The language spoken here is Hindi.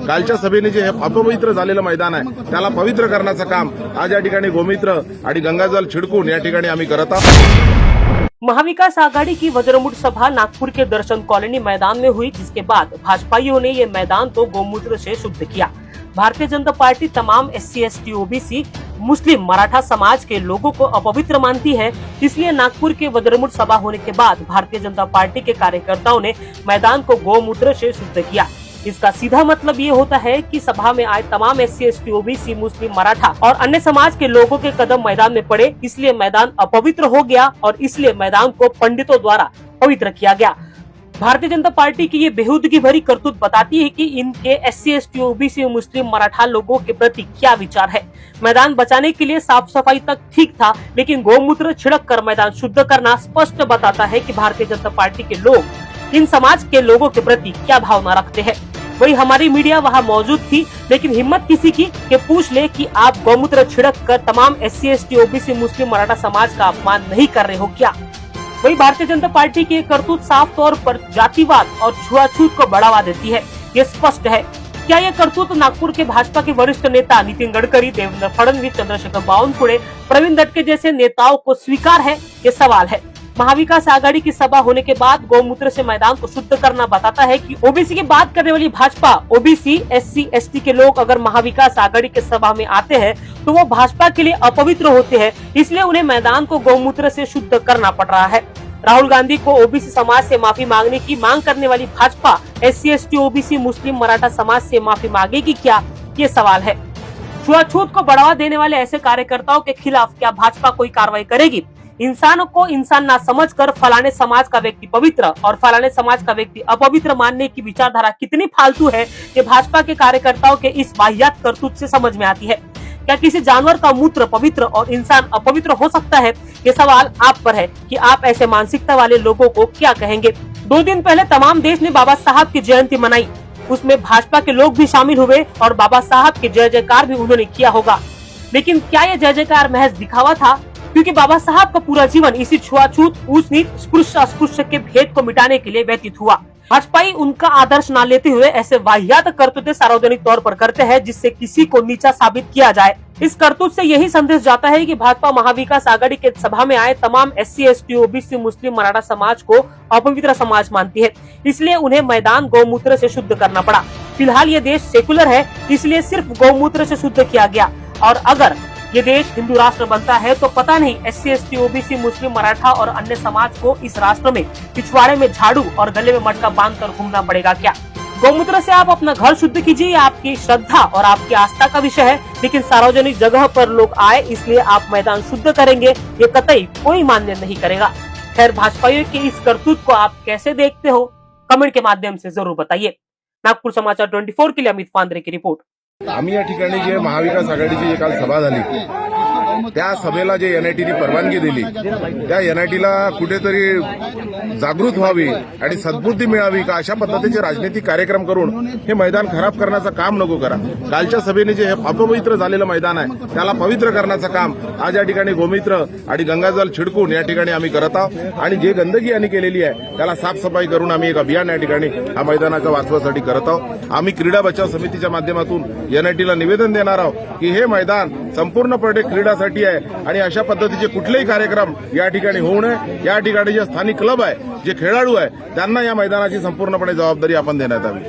कालच्या सभेने जे हे अपवित्र झालेलं मैदान आहे त्याला पवित्र करण्याचं काम आज या ठिकाणी गोमित्र आणि गंगाजल छिड़कून या ठिकाणी आम्ही करत आहोत। महाविकास आघाड़ी की वज्रमुठ सभा नागपुर के दर्शन कॉलोनी मैदान में हुई, जिसके बाद भाजपाइयों ने ये मैदान तो गोमूत्र से शुद्ध किया। भारतीय जनता पार्टी तमाम SC ST OBC मुस्लिम मराठा समाज के लोगों को अपवित्र मानती है, इसलिए नागपुर के वज्रमुठ सभा होने के बाद भारतीय जनता पार्टी के कार्यकर्ताओं ने मैदान को गोमूत्र से शुद्ध किया। इसका सीधा मतलब ये होता है कि सभा में आए तमाम SC ST OBC मुस्लिम मराठा और अन्य समाज के लोगों के कदम मैदान में पड़े, इसलिए मैदान अपवित्र हो गया और इसलिए मैदान को पंडितों द्वारा पवित्र किया गया। भारतीय जनता पार्टी की ये बेहूदगी भरी करतूत बताती है कि इनके SC ST OBC मुस्लिम मराठा लोगों के प्रति क्या विचार है। मैदान बचाने के लिए साफ सफाई तक ठीक था, लेकिन गोमूत्र छिड़क कर मैदान शुद्ध करना स्पष्ट बताता है कि भारतीय जनता पार्टी के लोग इन समाज के लोगों के प्रति क्या भावना रखते हैं। वही हमारी मीडिया वहां मौजूद थी, लेकिन हिम्मत किसी की कि पूछ ले कि आप गोमूत्र छिड़क कर तमाम SC ST OBC मुस्लिम मराठा समाज का अपमान नहीं कर रहे हो क्या। वही भारतीय जनता पार्टी की करतूत साफ तौर पर जातिवाद और छुआछूत को बढ़ावा देती है, ये स्पष्ट है। क्या ये करतूत नागपुर के भाजपा के वरिष्ठ नेता नितिन गडकरी, देवेंद्र फडणवीस, चंद्रशेखर बावनकुळे, प्रवीण दटके जैसे नेताओं को स्वीकार है, ये सवाल है। महाविकास आघाड़ी की सभा होने के बाद गोमूत्र से मैदान को शुद्ध करना बताता है कि ओबीसी की बात करने वाली भाजपा, OBC SC ST के लोग अगर महाविकास आघाड़ी के सभा में आते हैं तो वो भाजपा के लिए अपवित्र होते हैं, इसलिए उन्हें मैदान को गोमूत्र से शुद्ध करना पड़ रहा है। राहुल गांधी को OBC समाज से माफी मांगने की मांग करने वाली भाजपा SC ST OBC मुस्लिम मराठा समाज से माफी मांगेगी क्या, ये सवाल है। छुआछूत को बढ़ावा देने वाले ऐसे कार्यकर्ताओं के खिलाफ क्या भाजपा कोई कार्रवाई करेगी। इंसानों को इंसान ना समझकर फलाने समाज का व्यक्ति पवित्र और फलाने समाज का व्यक्ति अपवित्र मानने की विचारधारा कितनी फालतू है, ये भाजपा के कार्यकर्ताओं के इस वाहियात करतूत से समझ में आती है। क्या किसी जानवर का मूत्र पवित्र और इंसान अपवित्र हो सकता है? ये सवाल आप पर है कि आप ऐसे मानसिकता वाले लोगों को क्या कहेंगे। 2 दिन पहले तमाम देश ने बाबा साहब की जयंती मनाई, उसमें भाजपा के लोग भी शामिल हुए और बाबा साहब के जय जयकार भी उन्होंने किया होगा। लेकिन क्या ये जय जयकार महज दिखावा था? क्योंकि बाबा साहब का पूरा जीवन इसी छुआछूत, ऊंच नीच, स्पृश्य अस्पृश्य के भेद को मिटाने के लिए व्यतीत हुआ। भाजपाई उनका आदर्श न लेते हुए ऐसे वाहियात करतूतें सार्वजनिक तौर पर करते हैं जिससे किसी को नीचा साबित किया जाए। इस करतूत से यही संदेश जाता है कि भाजपा महाविकास आघाड़ी के सभा में आए तमाम SC ST OBC मुस्लिम मराठा समाज को अपवित्र समाज मानती है, इसलिए उन्हें मैदान गोमूत्र से शुद्ध करना पड़ा। फिलहाल ये देश सेकुलर है, इसलिए सिर्फ गोमूत्र से शुद्ध किया गया, और अगर ये देश हिंदू राष्ट्र बनता है तो पता नहीं SC ST OBC मुस्लिम मराठा और अन्य समाज को इस राष्ट्र में पिछवाड़े में झाड़ू और गले में मटका बांधकर घूमना पड़ेगा क्या। गोमूत्र से आप अपना घर शुद्ध कीजिए, आपकी श्रद्धा और आपकी आस्था का विषय है, लेकिन सार्वजनिक जगह पर लोग आए इसलिए आप मैदान शुद्ध करेंगे, ये कतई कोई मान्य नहीं करेगा। खैर, भाजपाइयों की इस करतूत को आप कैसे देखते हो, कमेंट के माध्यम से जरूर बताइए। नागपुर समाचार 24 के लिए अमित पांद्रे की रिपोर्ट। आम्ही या ठिकाणी जे महाविकास आघाडीची जे काल सभा झाली त्या सभेला जे NITने परवानगी दिली त्या NITला कुठेतरी जागृत व्हावी आणि सद्बुद्धी मिळावी का अशा पद्धतीचे राजनीतिक कार्यक्रम करून हे मैदान खराब करण्याचं काम नको करा। कालच्या सभेने जे हे अपवित्र झालेलं मैदान आहे त्याला पवित्र करण्याचं काम आज या ठिकाणी गोमित्र आणि गंगाजल छिड़कून या ठिकाणी आम्ही करत आहोत आणि जे गंदगी यांनी केलेली आहे त्याला साफसफाई करून आम्ही एक अभियान या ठिकाणी हा मैदानाच्या वाचवासाठी करत आहोत। आम्ही क्रीडा बचाव समितीच्या माध्यमातून NITला निवेदन देणार आहोत की हे मैदान संपूर्णपणे क्रीडासाठी आहे आणि अशा पद्धतीचे कुठलेही कार्यक्रम या ठिकाणी होऊ नये। या ठिकाणी जे स्थानिक क्लब आहे, जे खेळाडू आहे, त्यांना या मैदानाची संपूर्णपणे जबाबदारी आपण देण्यात यावी।